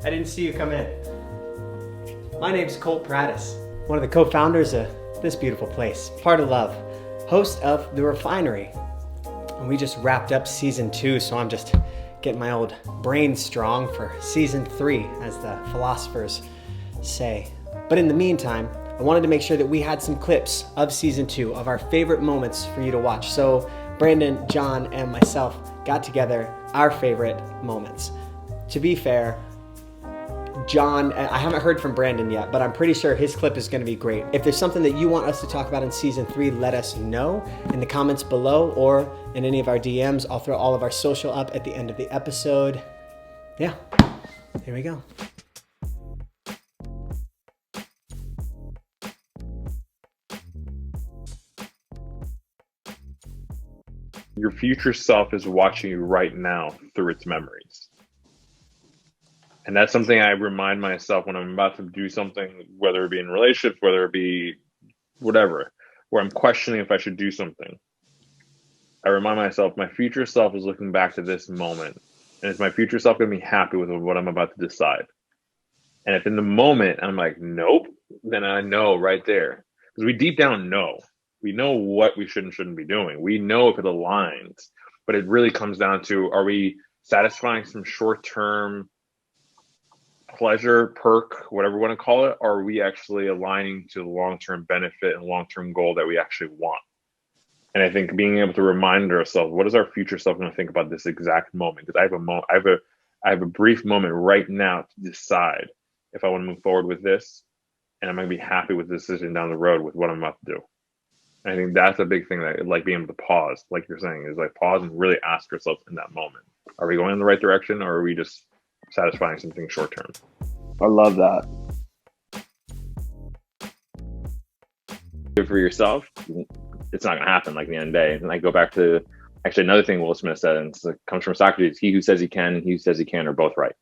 I didn't see you come in. My name's Colt Prattes, one of the co-founders of this beautiful place, part of love, host of The Refinery. And we just wrapped up season 2, so I'm just getting my old brain strong for season 3, as the philosophers say. But in the meantime, I wanted to make sure that we had some clips of season 2 of our favorite moments for you to watch. So Brandon, Jon, and myself got together our favorite moments. To be fair, Jon, I haven't heard from Brandon yet, but I'm pretty sure his clip is going to be great. If there's something that you want us to talk about in season 3, let us know in the comments below or in any of our DMs. I'll throw all of our social up at the end of the episode. Yeah, here we go. Your future self is watching you right now through its memories. And that's something I remind myself when I'm about to do something, whether it be in relationships, whether it be whatever, where I'm questioning if I should do something. I remind myself my future self is looking back to this moment. And is my future self going to be happy with what I'm about to decide? And if in the moment I'm like, nope, then I know right there. Because we deep down know. We know what we should and shouldn't be doing. We know if it aligns. But it really comes down to, are we satisfying some short-term pleasure, perk, whatever you want to call it, or are we actually aligning to the long-term benefit and long-term goal that we actually want? And I think being able to remind ourselves, what is our future self going to think about this exact moment? Because I have a brief moment right now to decide if I want to move forward with this, and I'm going to be happy with the decision down the road with what I'm about to do. And I think that's a big thing, that like being able to pause, like you're saying, is like pause and really ask yourself in that moment, are we going in the right direction, or are we just satisfying something short term? I love that. Do it for yourself, it's not going to happen like the end of the day. And I go back to actually another thing Will Smith said, and it comes from Socrates: he who says he can, he who says he can are both right.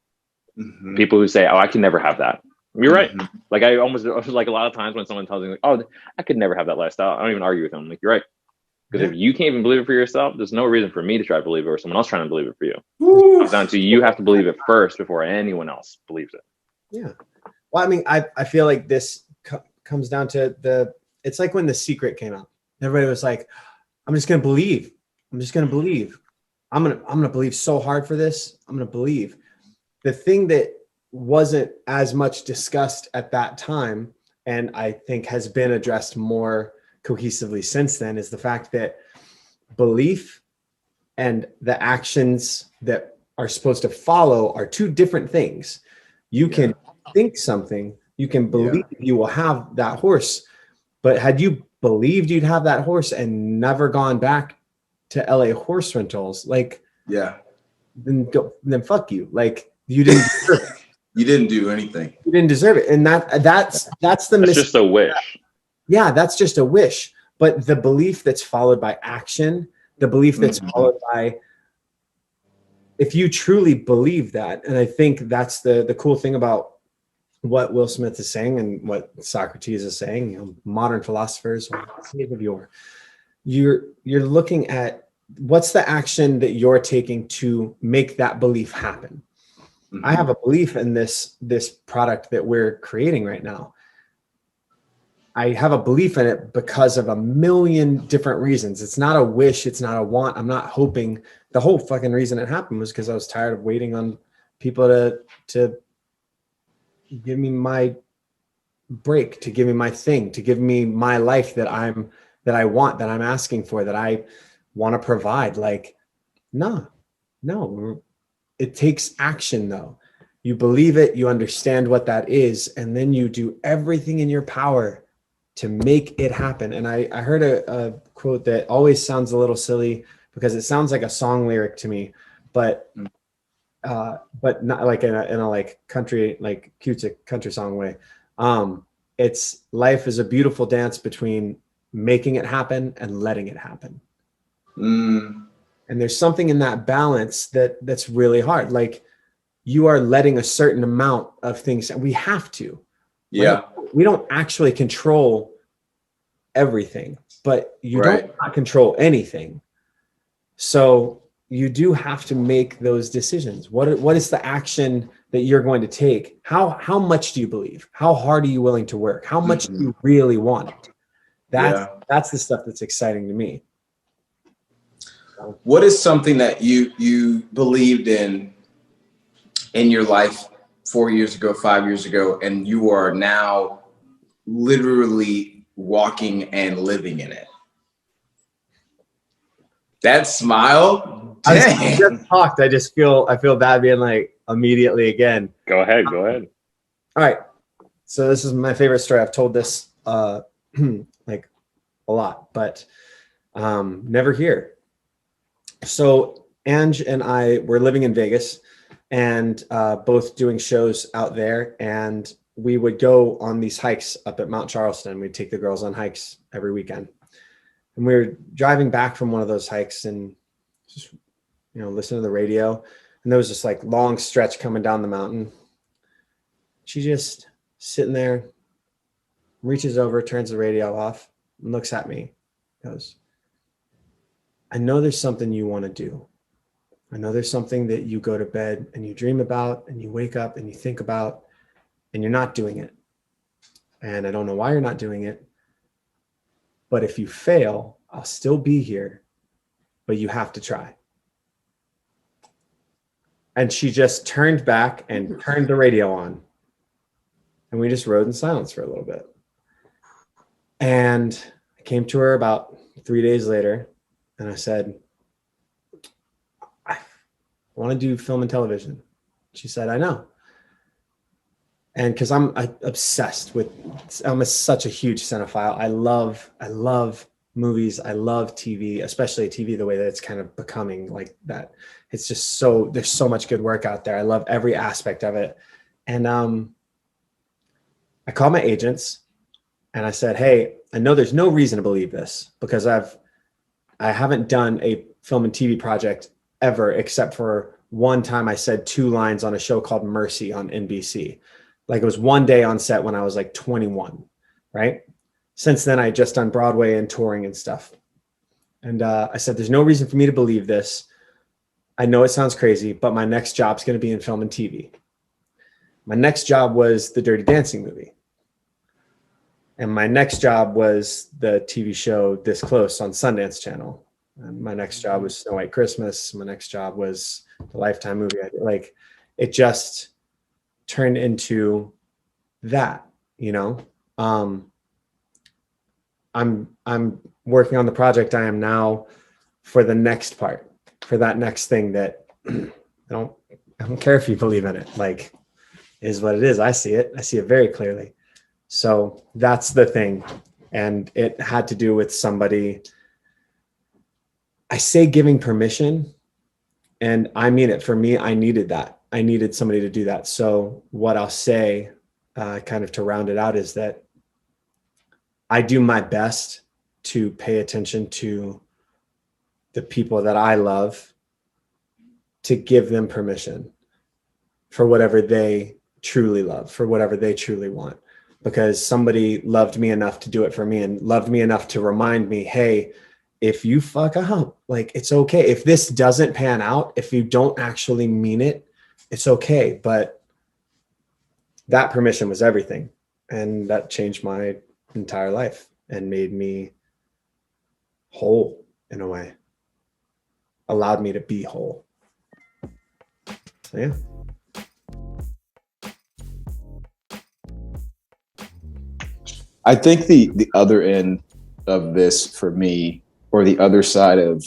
Mm-hmm. People who say, oh, I can never have that, you're right. Mm-hmm. Like I almost like a lot of times when someone tells me, like, oh, I could never have that lifestyle, I don't even argue with them. I'm like, you're right. Because if you can't even believe it for yourself, there's no reason for me to try to believe it or someone else trying to believe it for you. It comes down to you have to believe it first before anyone else believes it. Yeah. Well, I mean, I feel like this comes down to it's like when The Secret came out. Everybody was like, I'm just going to believe. I'm just going to believe. I'm going to believe so hard for this. I'm going to believe. The thing that wasn't as much discussed at that time, and I think has been addressed more cohesively since then, is the fact that belief and the actions that are supposed to follow are two different things. You can think something, you can believe you will have that horse, but had you believed you'd have that horse and never gone back to LA horse rentals, like, then fuck you. Like, you didn't deserve it. You didn't do anything. You didn't deserve it. And that's just a wish. Yeah, that's just a wish. But the belief that's followed by action, the belief that's followed by, if you truly believe that, and I think that's the cool thing about what Will Smith is saying and what Socrates is saying, modern philosophers, you're looking at what's the action that you're taking to make that belief happen. Mm-hmm. I have a belief in this product that we're creating right now. I have a belief in it because of a million different reasons. It's not a wish. It's not a want. I'm not hoping. The whole fucking reason it happened was because I was tired of waiting on people to give me my break, to give me my thing, to give me my life that I want, that I'm asking for, that I want to provide. Like, no. It takes action, though. You believe it, you understand what that is, and then you do everything in your power to make it happen. And I heard a quote that always sounds a little silly because it sounds like a song lyric to me, but not like in a like country, like cute country song way. It's life is a beautiful dance between making it happen and letting it happen. And there's something in that balance that's really hard. Like, you are letting a certain amount of things, and we have to. Yeah. We don't actually control everything, but you don't not control anything. So you do have to make those decisions. What is the action that you're going to take? How much do you believe? How hard are you willing to work? How much do you really want it? That's the stuff that's exciting to me. What is something that you believed in your life 4 years ago, 5 years ago, and you are now literally walking and living in it? That smile. I just talked. I feel bad being like immediately again. Go ahead. All right. So this is my favorite story. I've told this like a lot, but never here. So Ange and I were living in Vegas and both doing shows out there, and we would go on these hikes up at Mount Charleston. We'd take the girls on hikes every weekend. And we were driving back from one of those hikes and just, listen to the radio. And there was this like long stretch coming down the mountain. She just sitting there, reaches over, turns the radio off, and looks at me, goes, I know there's something you want to do. I know there's something that you go to bed and you dream about and you wake up and you think about, and you're not doing it. And I don't know why you're not doing it. But if you fail, I'll still be here, but you have to try. And she just turned back and turned the radio on. And we just rode in silence for a little bit. And I came to her about 3 days later and I said, I want to do film and television. She said, I know. And because I'm obsessed with, I'm such a huge cinephile. I love movies. I love TV, especially TV, the way that it's kind of becoming like that. It's just there's so much good work out there. I love every aspect of it. And I called my agents and I said, hey, I know there's no reason to believe this because I haven't done a film and TV project ever, except for one time I said 2 lines on a show called Mercy on NBC. Like it was one day on set when I was like 21, right? Since then, I just done Broadway and touring and stuff. And I said, there's no reason for me to believe this. I know it sounds crazy, but my next job's going to be in film and TV. My next job was the Dirty Dancing movie. And my next job was the TV show This Close on Sundance Channel. And my next job was Snow White Christmas. My next job was the Lifetime movie. Like it just turned into that, I'm working on the project I am now for the next part, for that next thing that I don't care if you believe in it, like is what it is. I see it very clearly. So that's the thing. And it had to do with somebody, I say giving permission, and I mean it. For me, I needed that. I needed somebody to do that. So what I'll say kind of to round it out is that I do my best to pay attention to the people that I love, to give them permission for whatever they truly love, for whatever they truly want. Because somebody loved me enough to do it for me and loved me enough to remind me, hey, if you fuck up, like it's okay. If this doesn't pan out, if you don't actually mean it, it's okay. But that permission was everything. And that changed my entire life and made me whole in a way, allowed me to be whole. So, yeah. I think the other end of this for me, or the other side of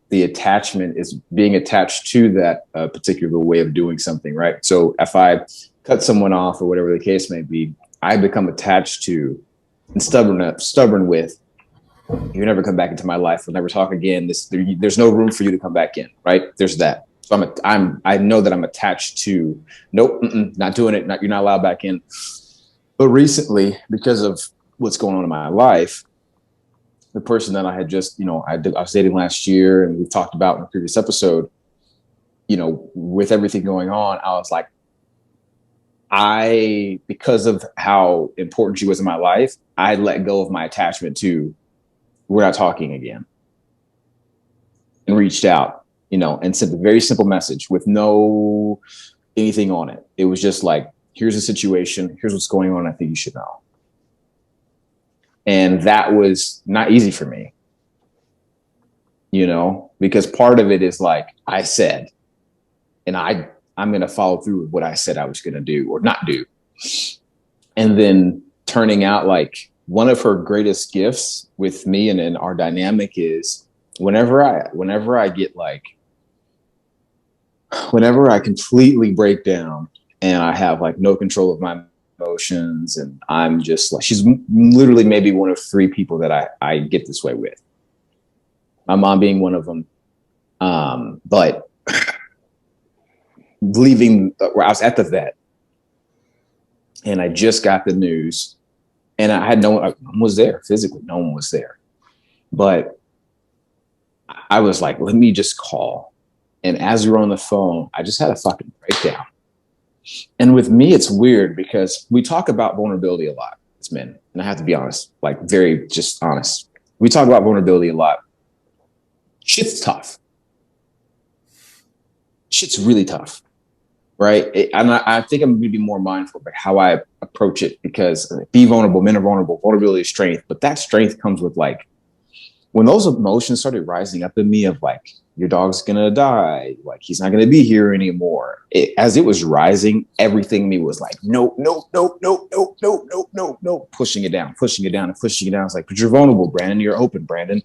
the attachment, is being attached to that particular way of doing something, right? So if I cut someone off or whatever the case may be, I become attached to and stubborn with, you never come back into my life. We'll never talk again. There's no room for you to come back in, right? There's that. So I know that I'm attached to, nope, not doing it. You're not allowed back in. But recently, because of what's going on in my life, the person that I had just, I was dating last year, and we talked about in a previous episode, with everything going on, I was like, because of how important she was in my life, I let go of my attachment to, we're not talking again, and reached out, and sent a very simple message with no anything on it. It was just like, here's the situation. Here's what's going on. I think you should know. And that was not easy for me, because part of it is like I said, and I'm going to follow through with what I said I was going to do or not do. And then turning out like one of her greatest gifts with me and in our dynamic is whenever I get like, whenever I completely break down and I have like no control of my emotions, and I'm just like, she's literally maybe one of 3 people that I get this way with. My mom being one of them. But leaving where I was at the vet and I just got the news, and I had no one was there physically. No one was there, but I was like, let me just call. And as we were on the phone, I just had a fucking breakdown. And with me, it's weird because we talk about vulnerability a lot as men. And I have to be honest, like very just honest. We talk about vulnerability a lot. Shit's tough. Shit's really tough, right? And I think I'm going to be more mindful about how I approach it, because be vulnerable, men are vulnerable, vulnerability is strength. But that strength comes with like, when those emotions started rising up in me of like, your dog's going to die, like he's not going to be here anymore. As it was rising, everything in me was like, no, pushing it down. It's like, but you're vulnerable, Brandon. You're open, Brandon.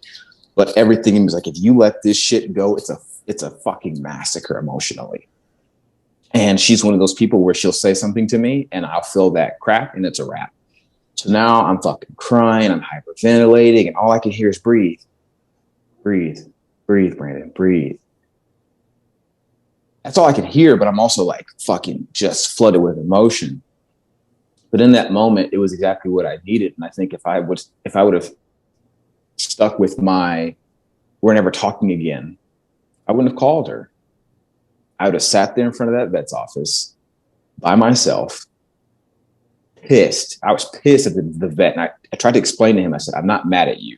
But everything in me was like, if you let this shit go, it's a fucking massacre emotionally. And she's one of those people where she'll say something to me and I'll feel that crap and it's a wrap. So now I'm fucking crying, I'm hyperventilating, and all I can hear is breathe, Brandon, breathe. That's all I can hear, but I'm also like fucking just flooded with emotion. But in that moment, it was exactly what I needed. And I think if I would have stuck with we're never talking again, I wouldn't have called her. I would have sat there in front of that vet's office by myself, pissed. I was pissed at the vet. And I tried to explain to him, I said, I'm not mad at you.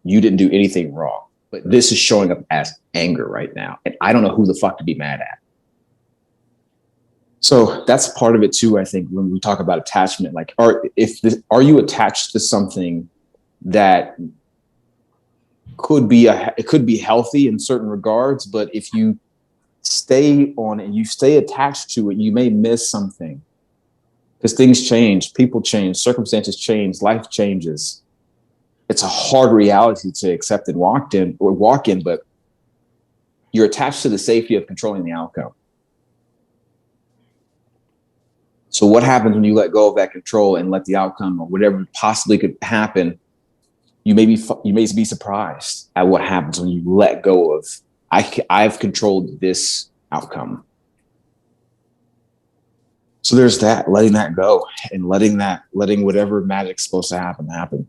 You didn't do anything wrong, but this is showing up as anger right now. And I don't know who the fuck to be mad at. So that's part of it too. I think when we talk about attachment, like, are you attached to something that could be healthy in certain regards, but if you stay on and you stay attached to it, you may miss something, because things change, people change, circumstances change, life changes. It's a hard reality to accept and walk in, but you're attached to the safety of controlling the outcome. So what happens when you let go of that control and let the outcome or whatever possibly could happen? You may be surprised at what happens when you let go of, I've controlled this outcome. So there's that, letting that go and letting whatever magic's supposed to happen.